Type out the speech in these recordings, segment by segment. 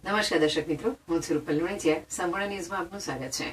નમસ્કાર દર્શક મિત્રો, હું છું રૂપલ લુણીચિયા. સંપૂર્ણ ન્યૂઝમાં આપનું સ્વાગત છે.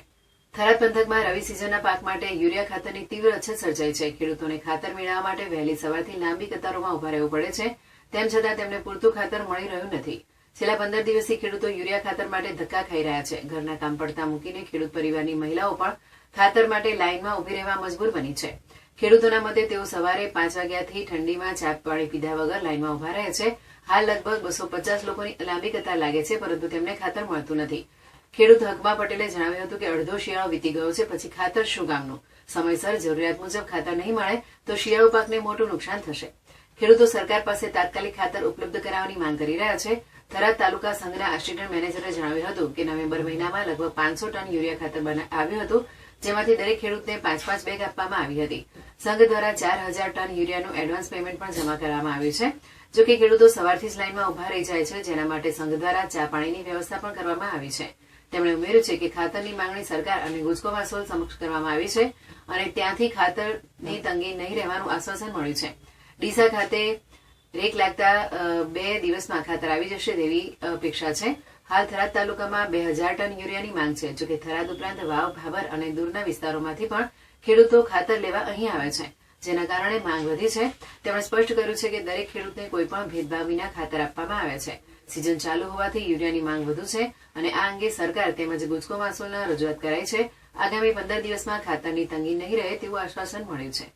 થરાદ પંથકમાં રવિ સિઝનના પાક માટે યુરિયા ખાતરની તીવ્ર અછત સર્જાઈ છે. ખેડૂતોને ખાતર મેળવવા માટે વહેલી સવારથી લાંબી કતારોમાં ઉભા રહેવું પડે છે. તેમ છતાં તેમને પૂરતું ખાતર મળી રહ્યું નથી. છેલ્લા 15 દિવસથી ખેડૂતો યુરિયા ખાતર માટે ધક્કા ખાઈ રહ્યા છે. ઘરના કામ પડતા મૂકીને ખેડૂત પરિવારની મહિલાઓ પણ ખાતર માટે લાઇનમાં ઉભી રહેવા મજબૂર બની છે. ખેડૂતોના મતે તેઓ સવારે 5 વાગ્યાથી ઠંડીમાં ચા પાણી પીધા વગર લાઇનમાં ઉભા રહે છે. હાલ લગભગ 250 લોકોની લાંબી કતાર લાગે છે, પરંતુ તેમને ખાતર મળતું નથી. ખેડૂત હકમા પટેલે જણાવ્યું હતું કે અડધો શિયાળો વીતી ગયો છે, પછી ખાતર શું કામનું? સમયસર જરૂરિયાત મુજબ ખાતર નહીં મળે તો શિયાળુ પાકને મોટું નુકસાન થશે. ખેડૂતો સરકાર પાસે તાત્કાલિક ખાતર ઉપલબ્ધ કરાવવાની માંગ કરી રહ્યા છે. થરાદ તાલુકા સંઘના આસિસ્ટન્ટ મેનેજરે જણાવ્યું હતું કે નવેમ્બર મહિનામાં લગભગ 500 ટન યુરિયા ખાતર આવ્યું હતું, જેમાંથી દરેક ખેડૂતને 5-5 બેગ આપવામાં આવી હતી. સંઘ દ્વારા 4000 ટન યુરિયાનું એડવાન્સ પેમેન્ટ પણ જમા કરવામાં આવ્યું છે. જો કે ખેડૂતો સવારથી જ લાઇનમાં ઉભા રહી જાય છે, જેના માટે સંઘ દ્વારા ચા પાણીની વ્યવસ્થા પણ કરવામાં આવી છે. તેમણે ઉમેર્યું છે કે ખાતરની માંગણી સરકાર અને ગુજકો માસોલ સમક્ષ કરવામાં આવી છે અને ત્યાંથી ખાતરની તંગી નહીં રહેવાનું આશ્વાસન મળ્યું છે. ડીસા ખાતે રેક લાગતા 2 દિવસમાં ખાતર આવી જશે તેવી અપેક્ષા છે. હાલ થરાદ તાલુકામાં 2000 ટન યુરિયાની માંગ છે. જોકે થરાદ ઉપરાંત વાવ, ભાભર અને દૂરના વિસ્તારોમાંથી પણ ખેડૂતો ખાતર લેવા અહીં આવે છે, જેના કારણે માંગ વધી છે. તેમણે સ્પષ્ટ કર્યું છે કે દરેક ખેડૂતને કોઈપણ ભેદભાવ વિના ખાતર આપવામાં આવે છે. સિઝન ચાલુ હોવાથી યુરિયાની માંગ વધુ છે અને આ અંગે સરકાર તેમજ ગુજકો માસોલના રજૂઆત કરાઈ છે. આગામી 15 દિવસમાં ખાતરની તંગી નહીં રહે તેવું આશ્વાસન મળ્યું છે.